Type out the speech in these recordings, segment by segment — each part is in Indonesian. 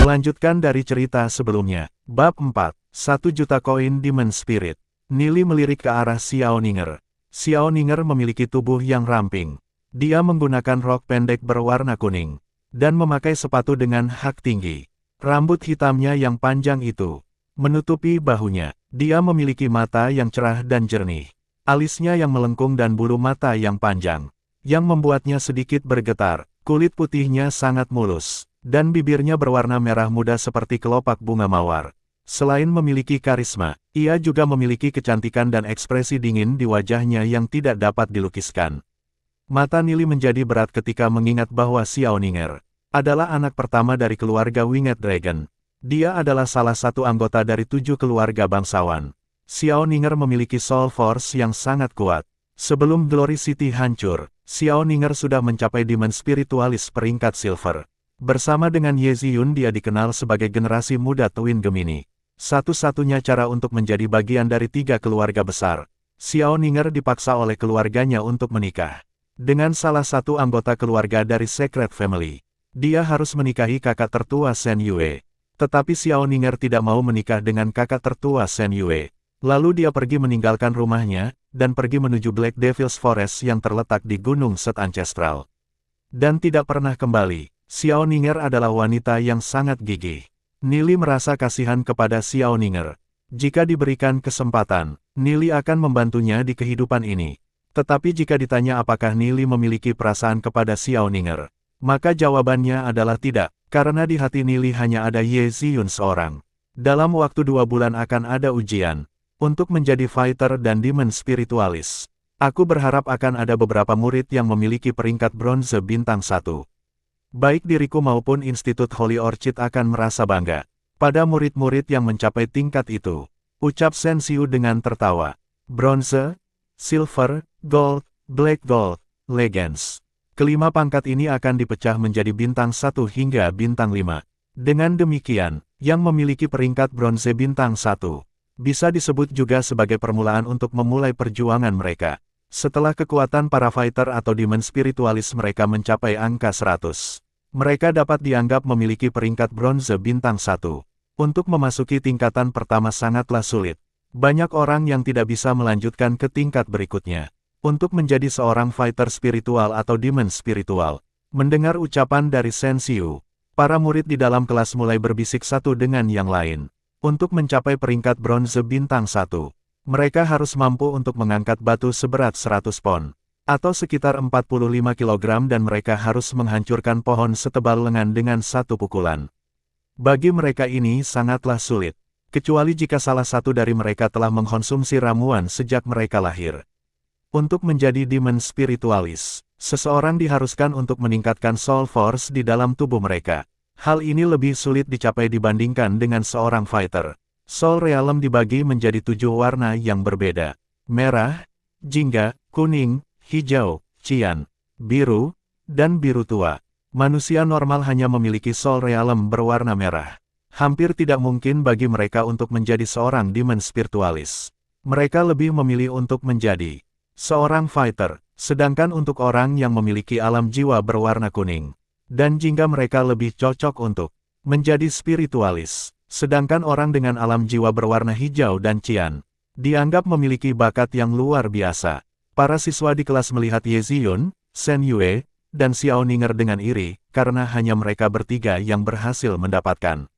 Melanjutkan dari cerita sebelumnya, Bab 4, 1 juta koin Demon Spirit. Nili melirik ke arah Xiao Ninger. Xiao Ninger memiliki tubuh yang ramping. Dia menggunakan rok pendek berwarna kuning, dan memakai sepatu dengan hak tinggi. Rambut hitamnya yang panjang itu menutupi bahunya. Dia memiliki mata yang cerah dan jernih. Alisnya yang melengkung dan bulu mata yang panjang, yang membuatnya sedikit bergetar. Kulit putihnya sangat mulus, dan bibirnya berwarna merah muda seperti kelopak bunga mawar. Selain memiliki karisma, ia juga memiliki kecantikan dan ekspresi dingin di wajahnya yang tidak dapat dilukiskan. Mata Nili menjadi berat ketika mengingat bahwa Xiao Ninger adalah anak pertama dari keluarga Winged Dragon. Dia adalah salah satu anggota dari 7 keluarga bangsawan. Xiao Ninger memiliki Soul Force yang sangat kuat. Sebelum Glory City hancur, Xiao Ninger sudah mencapai Demon Spiritualis peringkat Silver. Bersama dengan Ye Ziyun dia dikenal sebagai generasi muda Twin Gemini. Satu-satunya cara untuk menjadi bagian dari 3 keluarga besar, Xiao Ninger dipaksa oleh keluarganya untuk menikah dengan salah satu anggota keluarga dari Secret Family. Dia harus menikahi kakak tertua Shen Yue. Tetapi Xiao Ninger tidak mau menikah dengan kakak tertua Shen Yue. Lalu dia pergi meninggalkan rumahnya, dan pergi menuju Black Devil's Forest yang terletak di Gunung Set Ancestral. Dan tidak pernah kembali. Xiao Ninger adalah wanita yang sangat gigih. Nili merasa kasihan kepada Xiao Ninger. Jika diberikan kesempatan, Nili akan membantunya di kehidupan ini. Tetapi jika ditanya apakah Nili memiliki perasaan kepada Xiao Ninger, maka jawabannya adalah tidak, karena di hati Nili hanya ada Ye Ziyun seorang. Dalam waktu 2 bulan akan ada ujian untuk menjadi fighter dan Demon Spiritualis. Aku berharap akan ada beberapa murid yang memiliki peringkat bronze bintang 1. Baik diriku maupun Institut Holy Orchid akan merasa bangga pada murid-murid yang mencapai tingkat itu, ucap Shen Xiu dengan tertawa. Bronze, Silver, Gold, Black Gold, Legends. Kelima pangkat ini akan dipecah menjadi bintang 1 hingga bintang 5. Dengan demikian, yang memiliki peringkat bronze bintang 1 bisa disebut juga sebagai permulaan untuk memulai perjuangan mereka. Setelah kekuatan para fighter atau Demon Spiritualis mereka mencapai angka 100, mereka dapat dianggap memiliki peringkat bronze bintang 1. Untuk memasuki tingkatan pertama sangatlah sulit. Banyak orang yang tidak bisa melanjutkan ke tingkat berikutnya. Untuk menjadi seorang fighter spiritual atau Demon Spiritual. Mendengar ucapan dari Shen Xiu, para murid di dalam kelas mulai berbisik satu dengan yang lain. Untuk mencapai peringkat bronze bintang 1, mereka harus mampu untuk mengangkat batu seberat 100 pon, atau sekitar 45 kg dan mereka harus menghancurkan pohon setebal lengan dengan satu pukulan. Bagi mereka ini sangatlah sulit, kecuali jika salah satu dari mereka telah mengkonsumsi ramuan sejak mereka lahir. Untuk menjadi Demon Spiritualis, seseorang diharuskan untuk meningkatkan Soul Force di dalam tubuh mereka. Hal ini lebih sulit dicapai dibandingkan dengan seorang fighter. Soul Realm dibagi menjadi 7 warna yang berbeda. Merah, jingga, kuning, hijau, cian, biru, dan biru tua. Manusia normal hanya memiliki Soul Realm berwarna merah. Hampir tidak mungkin bagi mereka untuk menjadi seorang Demon Spiritualis. Mereka lebih memilih untuk menjadi seorang fighter, sedangkan untuk orang yang memiliki alam jiwa berwarna kuning dan jingga mereka lebih cocok untuk menjadi spiritualis. Sedangkan orang dengan alam jiwa berwarna hijau dan cian dianggap memiliki bakat yang luar biasa. Para siswa di kelas melihat Ye Ziyun, Shen Yue, dan Xiao Ninger dengan iri, karena hanya mereka bertiga yang berhasil mendapatkan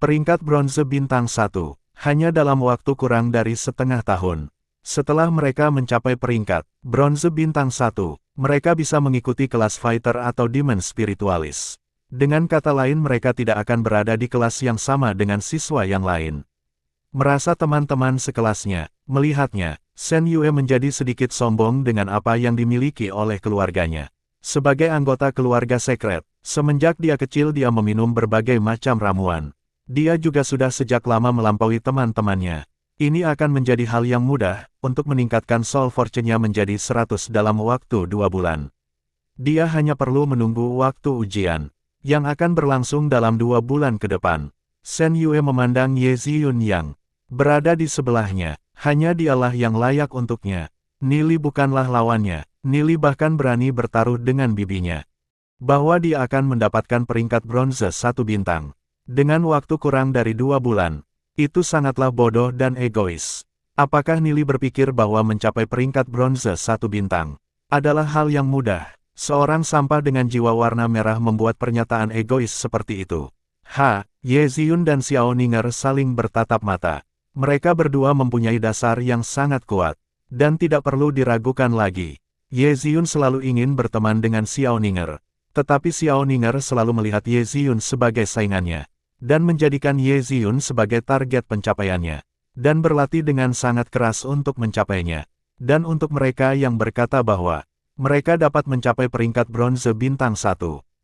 peringkat bronze bintang 1, hanya dalam waktu kurang dari setengah tahun. Setelah mereka mencapai peringkat bronze bintang 1, mereka bisa mengikuti kelas fighter atau Demon Spiritualis. Dengan kata lain mereka tidak akan berada di kelas yang sama dengan siswa yang lain. Merasa teman-teman sekelasnya melihatnya, Shen Yue menjadi sedikit sombong dengan apa yang dimiliki oleh keluarganya. Sebagai anggota keluarga sekret, semenjak dia kecil dia meminum berbagai macam ramuan. Dia juga sudah sejak lama melampaui teman-temannya. Ini akan menjadi hal yang mudah untuk meningkatkan Soul Force-nya menjadi 100 dalam waktu 2 bulan. Dia hanya perlu menunggu waktu ujian yang akan berlangsung dalam 2 bulan ke depan. Shen Yue memandang Ye Ziyun yang berada di sebelahnya. Hanya dialah yang layak untuknya. Nili bukanlah lawannya. Nili bahkan berani bertaruh dengan bibinya bahwa dia akan mendapatkan peringkat bronze 1 bintang. Dengan waktu kurang dari 2 bulan. Itu sangatlah bodoh dan egois. Apakah Nili berpikir bahwa mencapai peringkat bronze 1 bintang adalah hal yang mudah? Seorang sampah dengan jiwa warna merah membuat pernyataan egois seperti itu. Ye Ziyun dan Xiao Ninger saling bertatap mata. Mereka berdua mempunyai dasar yang sangat kuat. Dan tidak perlu diragukan lagi. Ye Ziyun selalu ingin berteman dengan Xiao Ninger. Tetapi Xiao Ninger selalu melihat Ye Ziyun sebagai saingannya. Dan menjadikan Ye Ziyun sebagai target pencapaiannya. Dan berlatih dengan sangat keras untuk mencapainya. Dan untuk mereka yang berkata bahwa mereka dapat mencapai peringkat bronze bintang 1.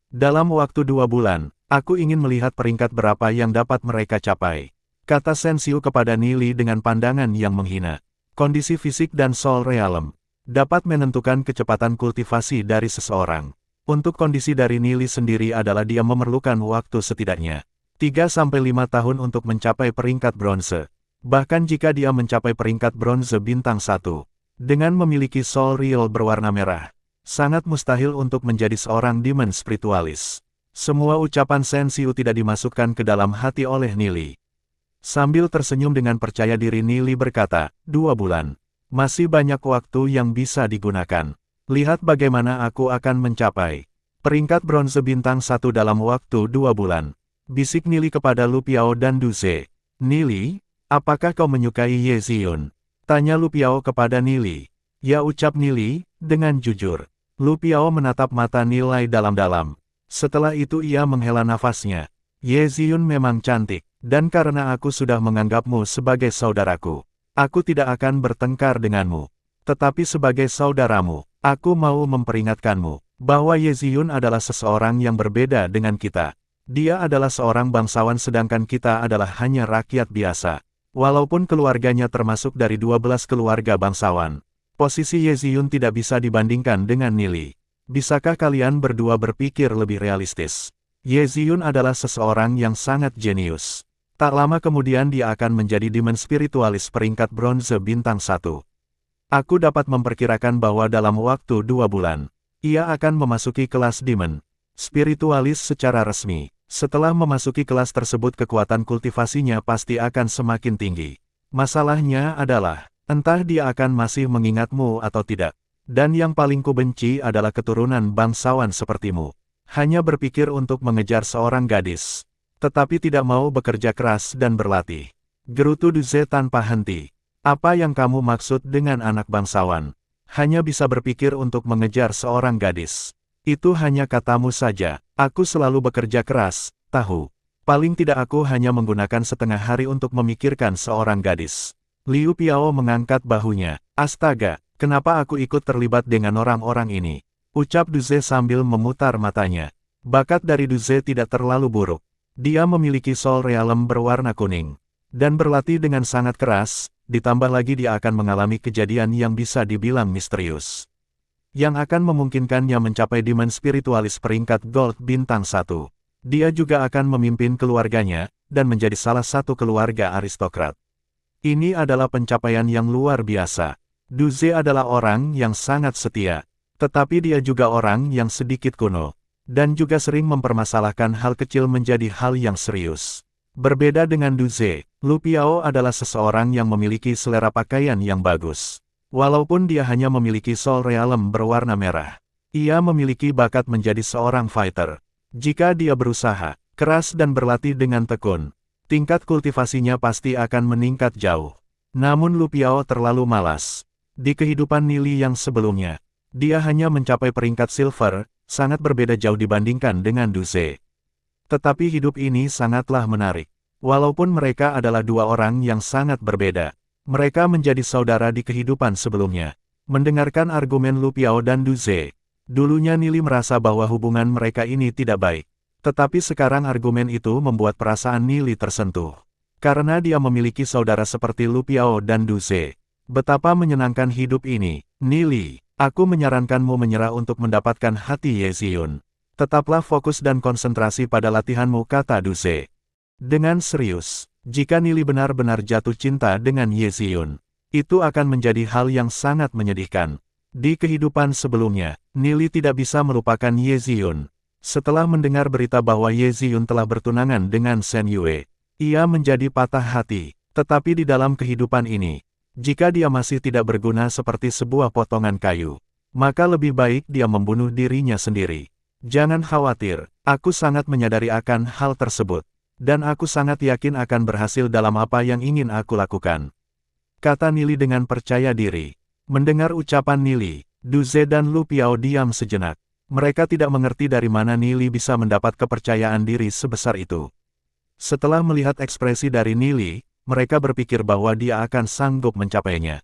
Dalam waktu 2 bulan, aku ingin melihat peringkat berapa yang dapat mereka capai. Kata Shen Xiu kepada Nili dengan pandangan yang menghina. Kondisi fisik dan soul realm dapat menentukan kecepatan kultivasi dari seseorang. Untuk kondisi dari Nili sendiri adalah dia memerlukan waktu setidaknya 3-5 tahun untuk mencapai peringkat bronze. Bahkan jika dia mencapai peringkat bronze bintang 1, dengan memiliki soul real berwarna merah, sangat mustahil untuk menjadi seorang demon spiritualis. Semua ucapan Shen Xiu tidak dimasukkan ke dalam hati oleh Nili. Sambil tersenyum dengan percaya diri Nili berkata, 2 bulan. Masih banyak waktu yang bisa digunakan. Lihat bagaimana aku akan mencapai peringkat bronze bintang 1 dalam waktu 2 bulan. Bisik Nili kepada Lu Piao dan Du Ze. Nili, apakah kau menyukai Ye Ziyun? Tanya Lu Piao kepada Nili. Ya, ucap Nili, dengan jujur. Lu Piao menatap mata Nilai dalam-dalam. Setelah itu ia menghela nafasnya. Ye Ziyun memang cantik, dan karena aku sudah menganggapmu sebagai saudaraku, aku tidak akan bertengkar denganmu. Tetapi sebagai saudaramu, aku mau memperingatkanmu bahwa Ye Ziyun adalah seseorang yang berbeda dengan kita. Dia adalah seorang bangsawan sedangkan kita adalah hanya rakyat biasa. Walaupun keluarganya termasuk dari 12 keluarga bangsawan, posisi Ye Ziyun tidak bisa dibandingkan dengan Nili. Bisakah kalian berdua berpikir lebih realistis? Ye Ziyun adalah seseorang yang sangat jenius. Tak lama kemudian dia akan menjadi demon spiritualis peringkat bronze bintang 1. Aku dapat memperkirakan bahwa dalam waktu 2 bulan, ia akan memasuki kelas demon spiritualis secara resmi. Setelah memasuki kelas tersebut kekuatan kultivasinya pasti akan semakin tinggi. Masalahnya adalah, entah dia akan masih mengingatmu atau tidak. Dan yang paling kubenci adalah keturunan bangsawan sepertimu. Hanya berpikir untuk mengejar seorang gadis. Tetapi tidak mau bekerja keras dan berlatih. Gerutu Du Ze tanpa henti. Apa yang kamu maksud dengan anak bangsawan? Hanya bisa berpikir untuk mengejar seorang gadis. Itu hanya katamu saja. Aku selalu bekerja keras, tahu. Paling tidak aku hanya menggunakan setengah hari untuk memikirkan seorang gadis. Liu Piao mengangkat bahunya. Astaga, kenapa aku ikut terlibat dengan orang-orang ini? Ucap Du Ze sambil memutar matanya. Bakat dari Du Ze tidak terlalu buruk. Dia memiliki soul realm berwarna kuning. Dan berlatih dengan sangat keras, ditambah lagi dia akan mengalami kejadian yang bisa dibilang misterius. Yang akan memungkinkannya mencapai demon spiritualis peringkat gold bintang 1. Dia juga akan memimpin keluarganya, dan menjadi salah satu keluarga aristokrat. Ini adalah pencapaian yang luar biasa. Du Ze adalah orang yang sangat setia. Tetapi dia juga orang yang sedikit kuno. Dan juga sering mempermasalahkan hal kecil menjadi hal yang serius. Berbeda dengan Du Ze, Lu Piao adalah seseorang yang memiliki selera pakaian yang bagus. Walaupun dia hanya memiliki soul realm berwarna merah, ia memiliki bakat menjadi seorang fighter. Jika dia berusaha keras dan berlatih dengan tekun, tingkat kultivasinya pasti akan meningkat jauh. Namun Lu Piao terlalu malas. Di kehidupan Nili yang sebelumnya, dia hanya mencapai peringkat silver, sangat berbeda jauh dibandingkan dengan Du Ze. Tetapi hidup ini sangatlah menarik. Walaupun mereka adalah dua orang yang sangat berbeda, mereka menjadi saudara di kehidupan sebelumnya. Mendengarkan argumen Lu Piao dan Du Ze, dulunya Nili merasa bahwa hubungan mereka ini tidak baik. Tetapi sekarang argumen itu membuat perasaan Nili tersentuh. Karena dia memiliki saudara seperti Lu Piao dan Du Ze. Betapa menyenangkan hidup ini. Nili, aku menyarankanmu menyerah untuk mendapatkan hati Ye Ziyun. Tetaplah fokus dan konsentrasi pada latihanmu, kata Du Ze. Dengan serius, jika Nili benar-benar jatuh cinta dengan Ye Ziyun, itu akan menjadi hal yang sangat menyedihkan. Di kehidupan sebelumnya, Nili tidak bisa melupakan Ye Ziyun. Setelah mendengar berita bahwa Ye Ziyun telah bertunangan dengan Shen Yue, ia menjadi patah hati. Tetapi di dalam kehidupan ini, jika dia masih tidak berguna seperti sebuah potongan kayu, maka lebih baik dia membunuh dirinya sendiri. Jangan khawatir, aku sangat menyadari akan hal tersebut. Dan aku sangat yakin akan berhasil dalam apa yang ingin aku lakukan. Kata Nili dengan percaya diri. Mendengar ucapan Nili, Du Ze dan Lu Piao diam sejenak. Mereka tidak mengerti dari mana Nili bisa mendapat kepercayaan diri sebesar itu. Setelah melihat ekspresi dari Nili, mereka berpikir bahwa dia akan sanggup mencapainya.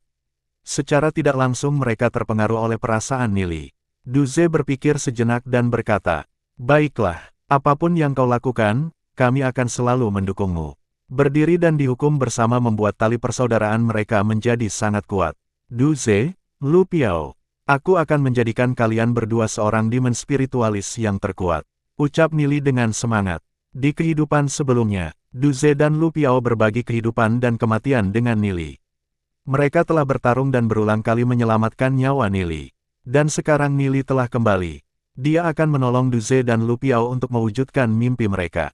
Secara tidak langsung mereka terpengaruh oleh perasaan Nili. Du Ze berpikir sejenak dan berkata, "Baiklah, apapun yang kau lakukan, kami akan selalu mendukungmu." Berdiri dan dihukum bersama membuat tali persaudaraan mereka menjadi sangat kuat. Du Ze, Lu Piao, aku akan menjadikan kalian berdua seorang demon spiritualis yang terkuat, ucap Nili dengan semangat. Di kehidupan sebelumnya, Du Ze dan Lu Piao berbagi kehidupan dan kematian dengan Nili. Mereka telah bertarung dan berulang kali menyelamatkan nyawa Nili. Dan sekarang Nili telah kembali. Dia akan menolong Du Ze dan Lu Piao untuk mewujudkan mimpi mereka.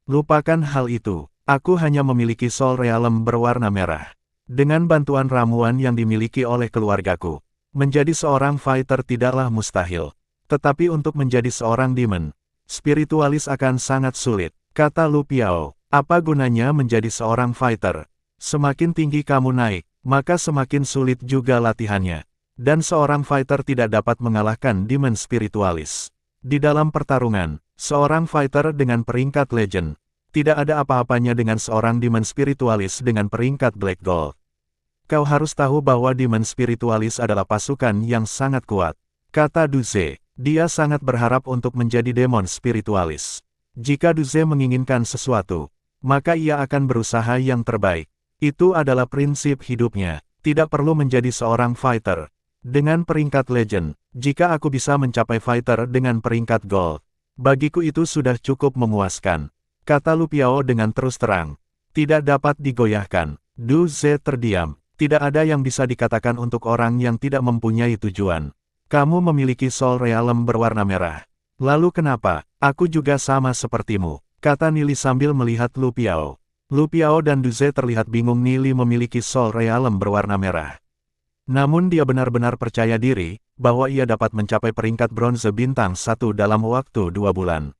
Lupakan hal itu, aku hanya memiliki Soul Realm berwarna merah. Dengan bantuan ramuan yang dimiliki oleh keluargaku, menjadi seorang fighter tidaklah mustahil. Tetapi untuk menjadi seorang demon spiritualis akan sangat sulit, kata Lu Piao. Apa gunanya menjadi seorang fighter? Semakin tinggi kamu naik, maka semakin sulit juga latihannya. Dan seorang fighter tidak dapat mengalahkan demon spiritualis. Di dalam pertarungan, seorang fighter dengan peringkat legend, tidak ada apa-apanya dengan seorang demon spiritualis dengan peringkat Black Gold. Kau harus tahu bahwa demon spiritualis adalah pasukan yang sangat kuat, kata Du Ze. Dia sangat berharap untuk menjadi demon spiritualis. Jika Du Ze menginginkan sesuatu, maka ia akan berusaha yang terbaik. Itu adalah prinsip hidupnya, tidak perlu menjadi seorang fighter dengan peringkat legend. Jika aku bisa mencapai fighter dengan peringkat gold, bagiku itu sudah cukup memuaskan, kata Lu Piao dengan terus terang. Tidak dapat digoyahkan. Du Ze terdiam. Tidak ada yang bisa dikatakan untuk orang yang tidak mempunyai tujuan. Kamu memiliki Soul Realm berwarna merah. Lalu kenapa? Aku juga sama sepertimu, kata Nili sambil melihat Lu Piao. Lu Piao dan Du Ze terlihat bingung. Nili memiliki Soul Realm berwarna merah. Namun dia benar-benar percaya diri, bahwa ia dapat mencapai peringkat bronze bintang 1 dalam waktu 2 bulan.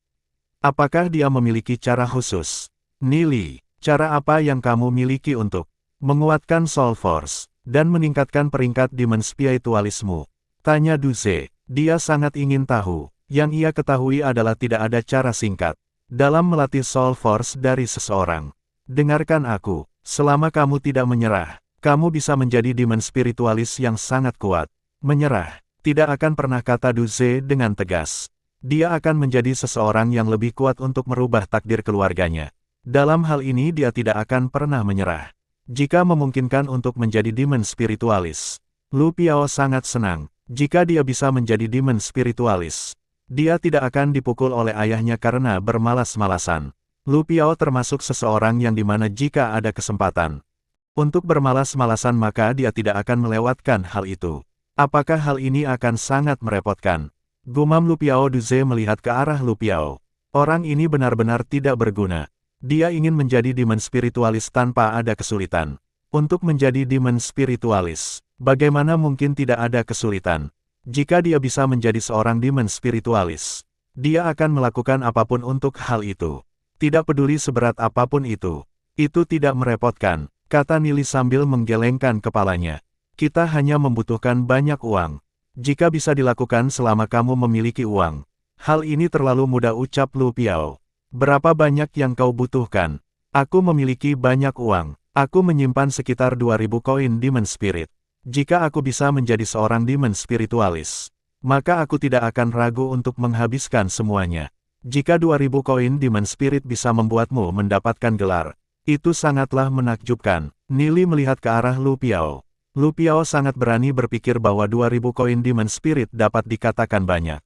Apakah dia memiliki cara khusus? Nili, cara apa yang kamu miliki untuk menguatkan Soul Force, dan meningkatkan peringkat demon spiritualismu? Tanya Du Ze. Dia sangat ingin tahu. Yang ia ketahui adalah tidak ada cara singkat dalam melatih Soul Force dari seseorang. Dengarkan aku, selama kamu tidak menyerah, kamu bisa menjadi demon spiritualis yang sangat kuat. Menyerah tidak akan pernah, kata Du Ze dengan tegas. Dia akan menjadi seseorang yang lebih kuat untuk merubah takdir keluarganya. Dalam hal ini dia tidak akan pernah menyerah. Jika memungkinkan untuk menjadi demon spiritualis, Lu Piao sangat senang. Jika dia bisa menjadi demon spiritualis, dia tidak akan dipukul oleh ayahnya karena bermalas-malasan. Lu Piao termasuk seseorang yang dimana jika ada kesempatan untuk bermalas-malasan maka dia tidak akan melewatkan hal itu. Apakah hal ini akan sangat merepotkan? Gumam Lu Piao. Du Ze melihat ke arah Lu Piao. Orang ini benar-benar tidak berguna. Dia ingin menjadi demon spiritualis tanpa ada kesulitan. Untuk menjadi demon spiritualis, bagaimana mungkin tidak ada kesulitan? Jika dia bisa menjadi seorang demon spiritualis, dia akan melakukan apapun untuk hal itu. Tidak peduli seberat apapun itu. Itu tidak merepotkan, kata Nili sambil menggelengkan kepalanya. Kita hanya membutuhkan banyak uang. Jika bisa dilakukan selama kamu memiliki uang. Hal ini terlalu mudah, ucap Lu Piao. Berapa banyak yang kau butuhkan? Aku memiliki banyak uang. Aku menyimpan sekitar 2000 koin Demon Spirit. Jika aku bisa menjadi seorang Demon Spiritualis, maka aku tidak akan ragu untuk menghabiskan semuanya. Jika 2000 koin Demon Spirit bisa membuatmu mendapatkan gelar, itu sangatlah menakjubkan. Nili melihat ke arah Lu Piao. Lu Piao sangat berani berpikir bahwa 2000 koin Demon Spirit dapat dikatakan banyak.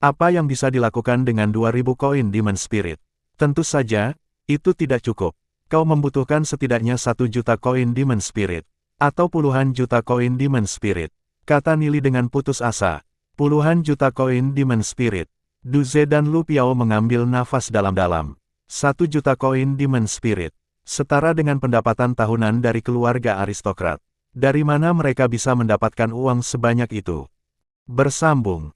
Apa yang bisa dilakukan dengan 2000 koin Demon Spirit? Tentu saja, itu tidak cukup. Kau membutuhkan setidaknya 1 juta koin Demon Spirit. Atau puluhan juta koin Demon Spirit. Kata Nili dengan putus asa. Puluhan juta koin Demon Spirit. Duze dan Lu Piao mengambil nafas dalam-dalam. 1 juta koin Demon Spirit. Setara dengan pendapatan tahunan dari keluarga aristokrat. Dari mana mereka bisa mendapatkan uang sebanyak itu? Bersambung.